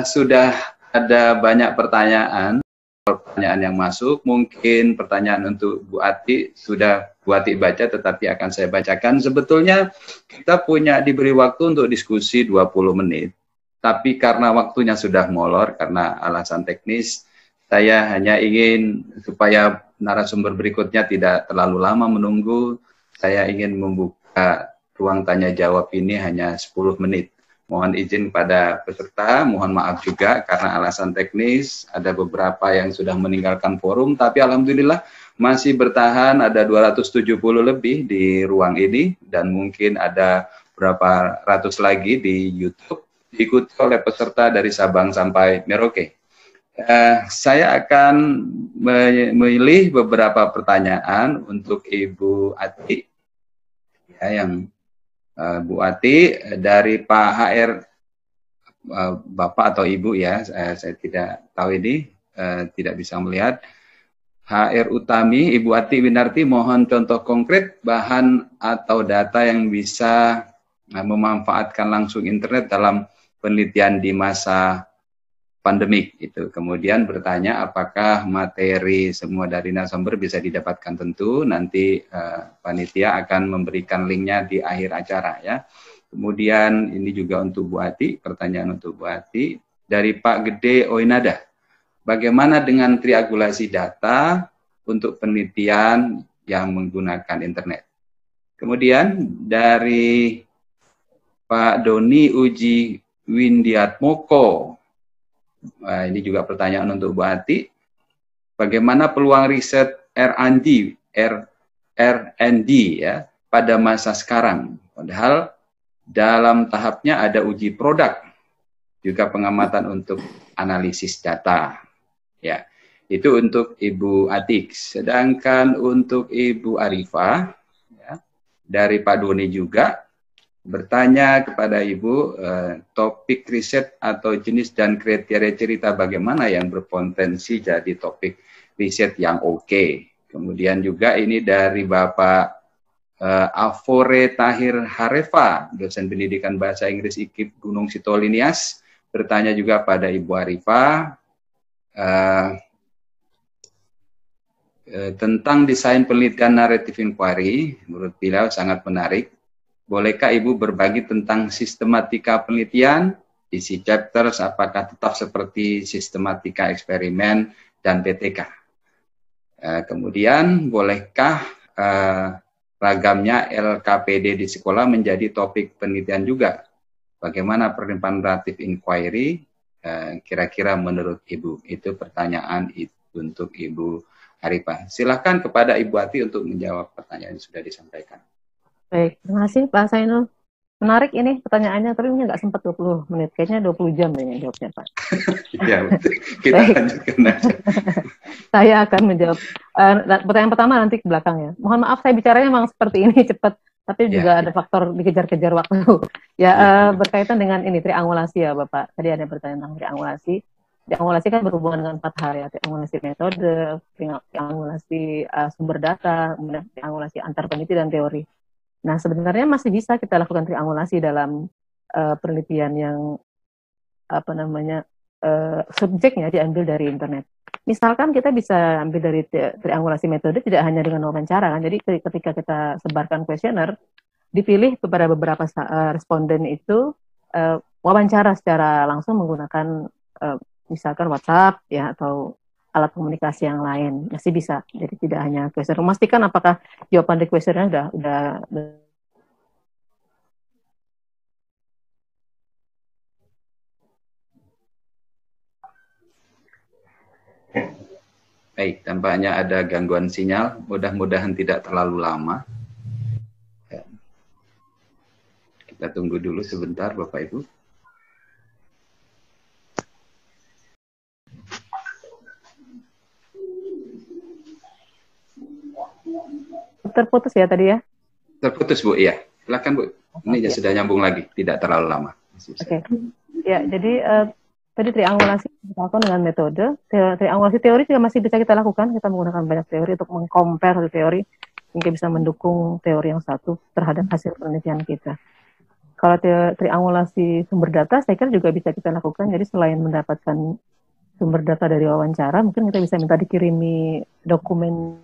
sudah ada banyak pertanyaan yang masuk. Mungkin pertanyaan untuk Bu Ati sudah Bu Ati baca, tetapi akan saya bacakan. Sebetulnya kita diberi waktu untuk diskusi 20 menit. Tapi karena waktunya sudah molor, karena alasan teknis, saya hanya ingin supaya narasumber berikutnya tidak terlalu lama menunggu, saya ingin membuka ruang tanya jawab ini hanya 10 menit. Mohon izin pada peserta, mohon maaf juga karena alasan teknis, ada beberapa yang sudah meninggalkan forum, tapi alhamdulillah masih bertahan, ada 270 lebih di ruang ini, dan mungkin ada berapa ratus lagi di YouTube, diikuti oleh peserta dari Sabang sampai Merauke. Saya akan memilih beberapa pertanyaan untuk Ibu Ati, ya, yang Bu Ati dari Pak HR, Bapak atau Ibu ya, saya tidak tahu ini, tidak bisa melihat. HR Utami, Ibu Ati Winarti, mohon contoh konkret bahan atau data yang bisa memanfaatkan langsung internet dalam penelitian di masa pandemik itu. Kemudian bertanya apakah materi semua dari narasumber bisa didapatkan, tentu nanti panitia akan memberikan linknya di akhir acara ya. Kemudian ini juga untuk Bu Ati, pertanyaan untuk Bu Ati dari Pak Gede Oinada. Bagaimana dengan triangulasi data untuk penelitian yang menggunakan internet? Kemudian dari Pak Doni Uji Windiatmoko, ini juga pertanyaan untuk Bu Ati. Bagaimana peluang riset R&D ya pada masa sekarang? Padahal dalam tahapnya ada uji produk, juga pengamatan untuk analisis data. Ya, itu untuk Ibu Atik. Sedangkan untuk Ibu Arifah, ya, dari Pak Doni juga, bertanya kepada Ibu topik riset atau jenis dan kriteria cerita bagaimana yang berpotensi jadi topik riset yang oke. Kemudian juga ini dari Bapak Afore Tahir Harefa, dosen pendidikan bahasa Inggris IKIP Gunung Sitolinias, bertanya juga pada Ibu Arifah tentang desain penelitian narrative inquiry. Menurut beliau sangat menarik. Bolehkah Ibu berbagi tentang sistematika penelitian, isi chapters, apakah tetap seperti sistematika eksperimen dan PTK? Kemudian, bolehkah ragamnya LKPD di sekolah menjadi topik penelitian juga? Bagaimana penerimaan narrative inquiry kira-kira menurut Ibu? Itu pertanyaan untuk Ibu Arifah. Silakan kepada Ibu Ati untuk menjawab pertanyaan yang sudah disampaikan. Baik, terima kasih Pak Zainul. Menarik ini pertanyaannya, tapi ini nggak sempat 20 menit, kayaknya 20 jam ya jawabnya Pak. Iya, kita lanjutkan aja. Saya akan menjawab. Pertanyaan pertama nanti ke belakang ya. Mohon maaf saya bicaranya memang seperti ini cepat, tapi juga ada faktor dikejar-kejar waktu. Ya, berkaitan dengan ini triangulasi ya Bapak. Tadi ada pertanyaan tentang triangulasi. Triangulasi kan berhubungan dengan 4 hal ya, triangulasi metode, triangulasi sumber data, kemudian triangulasi antar peneliti dan teori. Nah, sebenarnya masih bisa kita lakukan triangulasi dalam penelitian yang subjeknya diambil dari internet. Misalkan kita bisa ambil dari triangulasi metode tidak hanya dengan wawancara kan. Jadi ketika kita sebarkan kuesioner, dipilih kepada beberapa responden itu wawancara secara langsung menggunakan misalkan WhatsApp ya atau alat komunikasi yang lain, masih bisa. Jadi tidak hanya kuesioner. Memastikan apakah jawaban di kuesionernya udah Baik, tampaknya ada gangguan sinyal. Mudah-mudahan tidak terlalu lama. Kita tunggu dulu sebentar, Bapak Ibu. Terputus ya tadi ya? Terputus Bu, iya. Silakan Bu. Ini sudah nyambung lagi, tidak terlalu lama. Oke. Ya, jadi tadi triangulasi dilakukan dengan metode. Triangulasi teori juga masih bisa kita lakukan. Kita menggunakan banyak teori untuk mengcompare teori hingga bisa mendukung teori yang satu terhadap hasil penelitian kita. kalau triangulasi sumber data, saya kira juga bisa kita lakukan. Jadi selain mendapatkan sumber data dari wawancara, mungkin kita bisa minta dikirimi dokumen.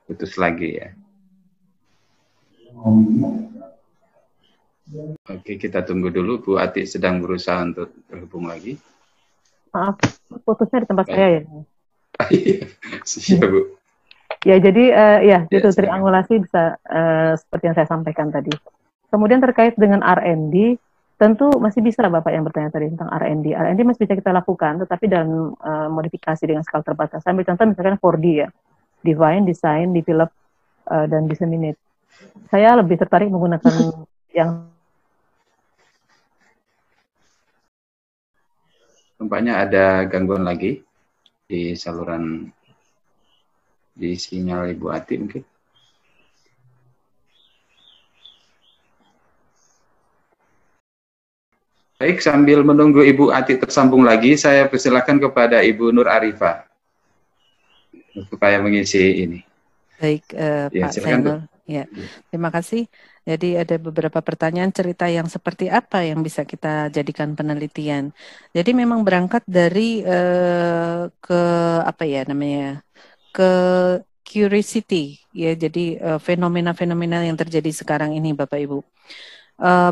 Putus lagi ya. Oke, kita tunggu dulu. Bu Ati sedang berusaha untuk terhubung lagi. Maaf, putusnya di tempat saya ya. Siap, Bu. Ya, jadi ya itu silakan. triangulasi bisa seperti yang saya sampaikan tadi. Kemudian terkait dengan R&D, tentu masih bisa Bapak yang bertanya tadi tentang R&D. R&D masih bisa kita lakukan, tetapi dalam modifikasi dengan skala terbatas. Ambil contoh misalkan 4D ya, define, design, develop, dan disseminate. Saya lebih tertarik menggunakan yang Tampaknya ada gangguan lagi di saluran, di sinyal Ibu Ati mungkin. Baik, sambil menunggu Ibu Ati tersambung lagi, saya persilakan kepada Ibu Nur Arifah supaya mengisi ini. Baik, Ya, Pak silakan, Zainul. Ya, terima kasih. Jadi ada beberapa pertanyaan cerita yang seperti apa yang bisa kita jadikan penelitian. Jadi memang berangkat dari ke apa ya namanya, ke curiosity ya. Jadi fenomena-fenomena yang terjadi sekarang ini, Bapak Ibu.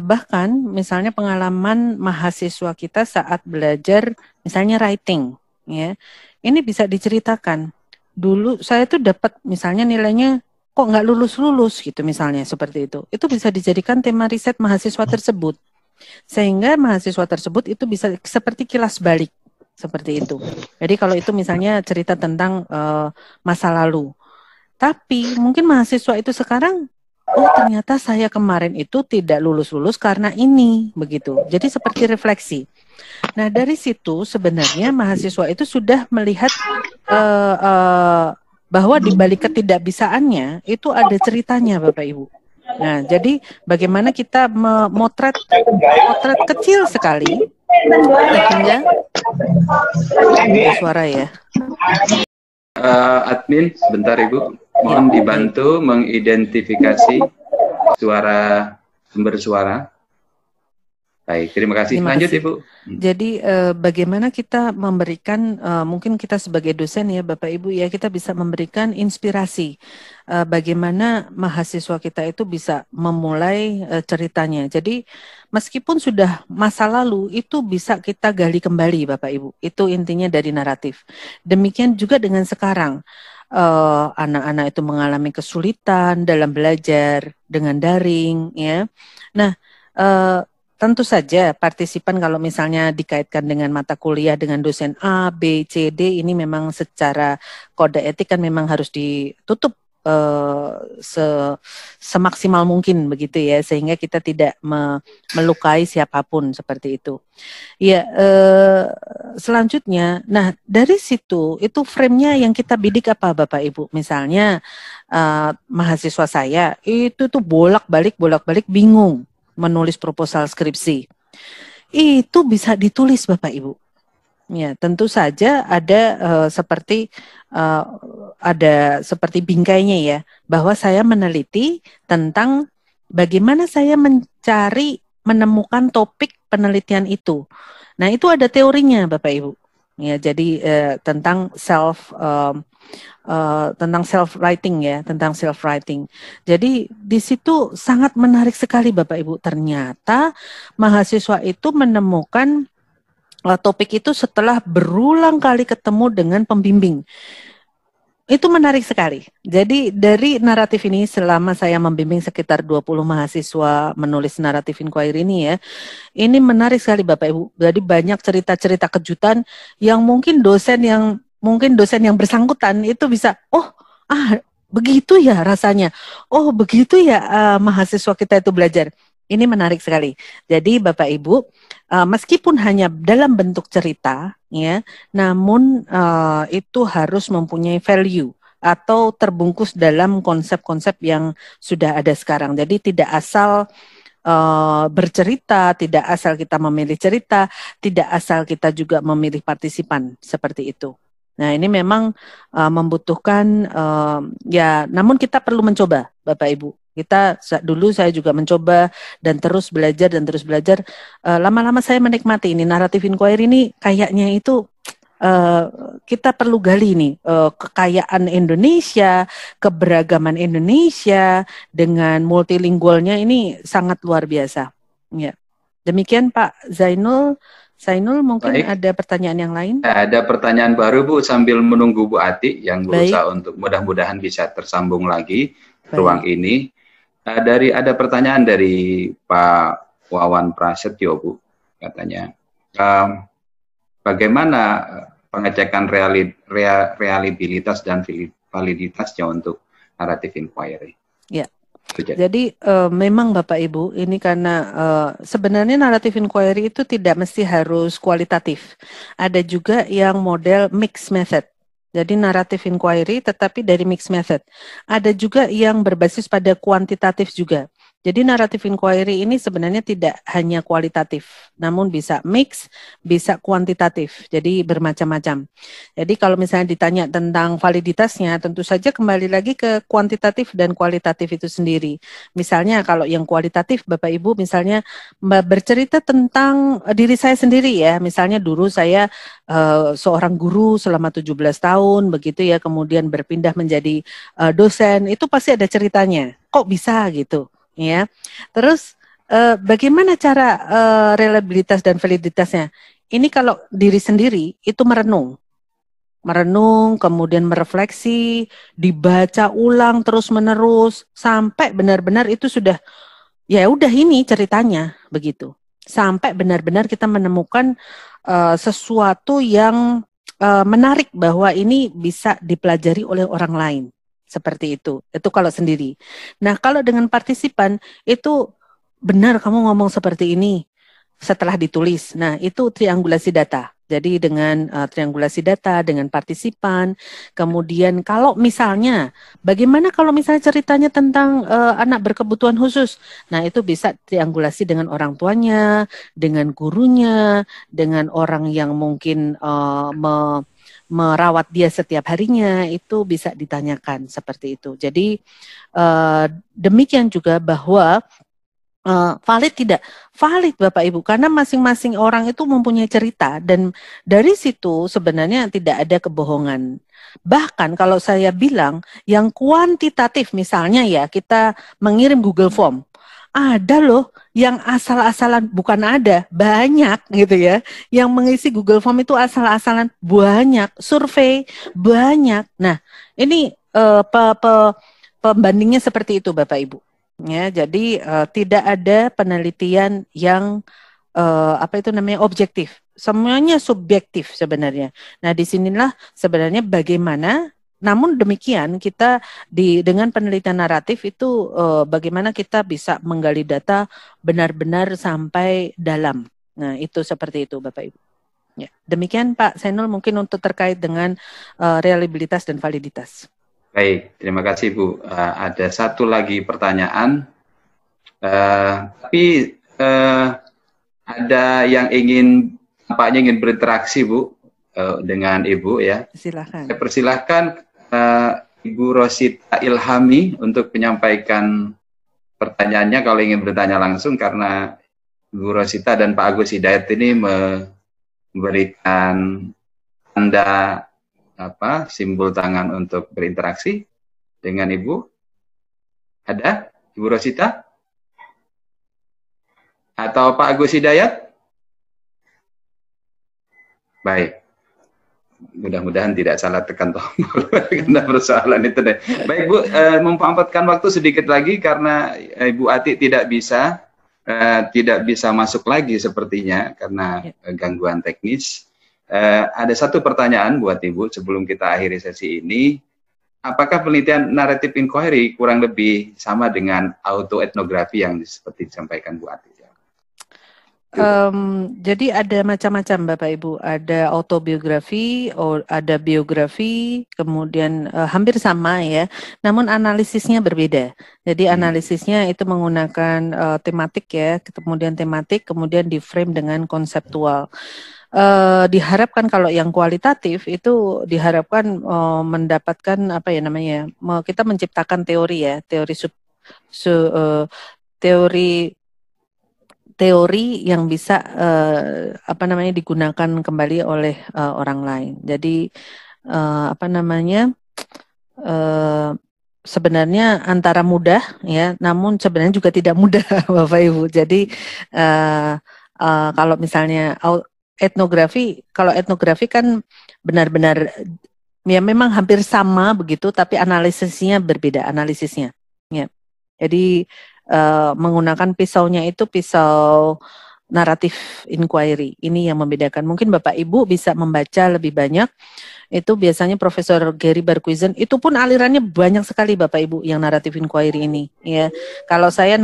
Bahkan misalnya pengalaman mahasiswa kita saat belajar misalnya writing, ya, ini bisa diceritakan. Dulu saya tuh dapat misalnya nilainya kok nggak lulus-lulus gitu misalnya seperti itu. Itu bisa dijadikan tema riset mahasiswa tersebut. Sehingga mahasiswa tersebut itu bisa seperti kilas balik seperti itu. Jadi kalau itu misalnya cerita tentang masa lalu. Tapi mungkin mahasiswa itu sekarang, oh ternyata saya kemarin itu tidak lulus-lulus karena ini begitu. Jadi seperti refleksi. Nah dari situ sebenarnya mahasiswa itu sudah melihat bahwa di balik ketidakbisaannya itu ada ceritanya Bapak Ibu. Nah, jadi bagaimana kita memotret kecil sekali sehingga ada suara ya. Admin, sebentar Ibu, mohon dibantu mengidentifikasi sumber suara. Baik, terima kasih. Lanjut Ibu. Jadi bagaimana kita memberikan, mungkin kita sebagai dosen ya Bapak Ibu ya, kita bisa memberikan inspirasi bagaimana mahasiswa kita itu bisa memulai ceritanya. Jadi meskipun sudah masa lalu itu bisa kita gali kembali Bapak Ibu. Itu intinya dari naratif. Demikian juga dengan sekarang. Anak-anak itu mengalami kesulitan dalam belajar dengan daring ya. Nah, tentu saja partisipan kalau misalnya dikaitkan dengan mata kuliah dengan dosen A, B, C, D ini memang secara kode etik kan memang harus ditutup semaksimal mungkin begitu ya, sehingga kita tidak melukai siapapun seperti itu. Ya, selanjutnya, nah dari situ itu frame-nya yang kita bidik apa Bapak Ibu? Misalnya mahasiswa saya itu tuh bolak-balik bingung menulis proposal skripsi. Itu bisa ditulis Bapak Ibu. Ya, tentu saja ada seperti bingkainya ya, bahwa saya meneliti tentang bagaimana saya menemukan topik penelitian itu. Nah, itu ada teorinya Bapak Ibu. Ya, jadi tentang self-writing ya, tentang self-writing. Jadi di situ sangat menarik sekali Bapak Ibu. Ternyata mahasiswa itu menemukan topik itu setelah berulang kali ketemu dengan pembimbing. Itu menarik sekali. Jadi dari naratif ini selama saya membimbing sekitar 20 mahasiswa menulis naratif inquiry ini ya, ini menarik sekali Bapak Ibu. Jadi banyak cerita-cerita kejutan yang mungkin dosen yang bersangkutan itu bisa, begitu ya rasanya. Oh, begitu ya mahasiswa kita itu belajar. Ini menarik sekali. Jadi Bapak Ibu, meskipun hanya dalam bentuk cerita, ya, namun itu harus mempunyai value atau terbungkus dalam konsep-konsep yang sudah ada sekarang. Jadi tidak asal bercerita, tidak asal kita memilih cerita, tidak asal kita juga memilih partisipan seperti itu. Nah, ini memang membutuhkan ya, namun kita perlu mencoba, Bapak Ibu. Dulu saya juga mencoba dan terus belajar dan terus belajar. Lama-lama saya menikmati ini naratif inquiry ini kayaknya itu kita perlu gali nih kekayaan Indonesia, keberagaman Indonesia dengan multilingualnya ini sangat luar biasa. Ya. Demikian Pak Zainul. Zainul, mungkin Baik. ada pertanyaan yang lain? Ada pertanyaan baru Bu, sambil menunggu Bu Ati yang berusaha untuk mudah-mudahan bisa tersambung lagi ruang ini. Ada pertanyaan dari Pak Wawan Prasetyo Bu, katanya bagaimana pengecekan realibilitas dan validitasnya untuk naratif inquiry? Ya. Jadi memang Bapak Ibu ini karena sebenarnya naratif inquiry itu tidak mesti harus kualitatif. Ada juga yang model mixed method. Jadi naratif inquiry tetapi dari mixed method. Ada juga yang berbasis pada kuantitatif juga. Jadi naratif inquiry ini sebenarnya tidak hanya kualitatif, namun bisa mix, bisa kuantitatif. Jadi bermacam-macam. Jadi kalau misalnya ditanya tentang validitasnya, tentu saja kembali lagi ke kuantitatif dan kualitatif itu sendiri. Misalnya kalau yang kualitatif, Bapak Ibu misalnya bercerita tentang diri saya sendiri ya. Misalnya dulu saya seorang guru selama 17 tahun, begitu ya, kemudian berpindah menjadi dosen, itu pasti ada ceritanya. Kok bisa gitu? Ya, terus bagaimana cara reliabilitas dan validitasnya? Ini kalau diri sendiri itu merenung, kemudian merefleksi, dibaca ulang terus menerus sampai benar-benar itu sudah, ya udah ini ceritanya begitu. Sampai benar-benar kita menemukan sesuatu yang menarik bahwa ini bisa dipelajari oleh orang lain. Seperti itu kalau sendiri. Nah, kalau dengan partisipan, itu benar kamu ngomong seperti ini setelah ditulis. Nah, itu triangulasi data. Jadi dengan triangulasi data, dengan partisipan, kemudian kalau misalnya, bagaimana kalau misalnya ceritanya tentang anak berkebutuhan khusus? Nah, itu bisa triangulasi dengan orang tuanya, dengan gurunya, dengan orang yang mungkin merawat dia setiap harinya, itu bisa ditanyakan seperti itu. Jadi demikian juga bahwa valid tidak? Valid Bapak Ibu, karena masing-masing orang itu mempunyai cerita dan dari situ sebenarnya tidak ada kebohongan. Bahkan kalau saya bilang yang kuantitatif misalnya ya, kita mengirim Google Form. Ada loh yang asal-asalan, bukan ada, banyak gitu ya. Yang mengisi Google Form itu asal-asalan, banyak. Survei, banyak. Nah, ini pembandingnya seperti itu Bapak Ibu. Ya, jadi tidak ada penelitian yang objektif. Semuanya subjektif sebenarnya. Nah, disinilah sebenarnya bagaimana. Namun demikian kita dengan penelitian naratif itu bagaimana kita bisa menggali data benar-benar sampai dalam. Nah, itu seperti itu Bapak Ibu. Ya, demikian Pak Zainul mungkin untuk terkait dengan reliabilitas dan validitas. Baik, terima kasih Bu. Ada satu lagi pertanyaan, tapi ada yang tampaknya ingin berinteraksi Bu dengan Ibu ya. Silakan. Saya persilahkan Ibu Rosita Ilhami untuk menyampaikan pertanyaannya kalau ingin bertanya langsung, karena Ibu Rosita dan Pak Agus Hidayat ini memberikan tanda simbol tangan untuk berinteraksi dengan Ibu. Ada Ibu Rosita atau Pak Agus Hidayat? Baik, mudah-mudahan tidak salah tekan tombol karena persoalan itu deh. Baik Bu, memanfaatkan waktu sedikit lagi karena Ibu Ati tidak bisa masuk lagi sepertinya karena gangguan teknis. Ada satu pertanyaan buat Ibu sebelum kita akhiri sesi ini. Apakah penelitian naratif inquiry kurang lebih sama dengan autoetnografi yang seperti disampaikan Bu Ati? Jadi ada macam-macam Bapak Ibu, ada autobiografi, ada biografi, kemudian hampir sama ya, namun analisisnya berbeda. Jadi analisisnya itu menggunakan tematik ya, kemudian di frame dengan konseptual. diharapkan kalau yang kualitatif itu diharapkan mendapatkan apa ya namanya, kita menciptakan teori ya, teori yang bisa apa namanya digunakan kembali oleh orang lain. Jadi apa namanya sebenarnya antara mudah ya, namun sebenarnya juga tidak mudah Bapak Ibu. Jadi kalau misalnya kalau etnografi kan benar-benar ya memang hampir sama begitu, tapi analisisnya berbeda ya. Jadi menggunakan pisaunya itu pisau naratif inquiry. Ini yang membedakan. Mungkin Bapak Ibu bisa membaca lebih banyak. Itu biasanya Profesor Gary Berguizen, itu pun alirannya banyak sekali Bapak Ibu yang naratif inquiry ini. Ya, kalau saya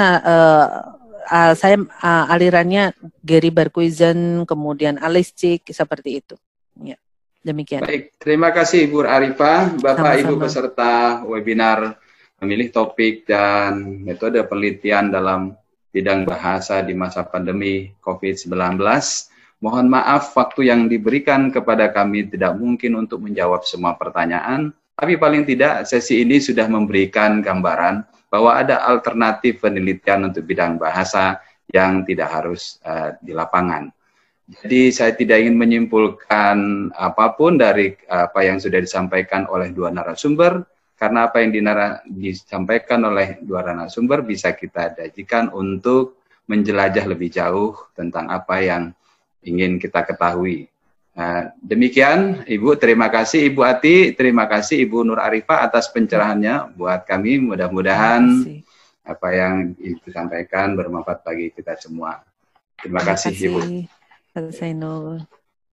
alirannya Gary Berguizen, kemudian Alice Chick, seperti itu. Ya, demikian. Baik, terima kasih Ibu Arifah, Bapak Sama-sama. Ibu peserta webinar memilih topik dan metode penelitian dalam bidang bahasa di masa pandemi COVID-19. Mohon maaf waktu yang diberikan kepada kami tidak mungkin untuk menjawab semua pertanyaan, tapi paling tidak sesi ini sudah memberikan gambaran bahwa ada alternatif penelitian untuk bidang bahasa yang tidak harus di lapangan. Jadi saya tidak ingin menyimpulkan apapun dari apa yang sudah disampaikan oleh dua narasumber, karena apa yang disampaikan oleh dua narasumber bisa kita dajikan untuk menjelajah lebih jauh tentang apa yang ingin kita ketahui. Demikian Ibu, terima kasih Ibu Ati, terima kasih Ibu Nur Arifah atas pencerahannya buat kami. Mudah-mudahan apa yang Ibu sampaikan bermanfaat bagi kita semua. Terima kasih Ibu. Selesai, Nur.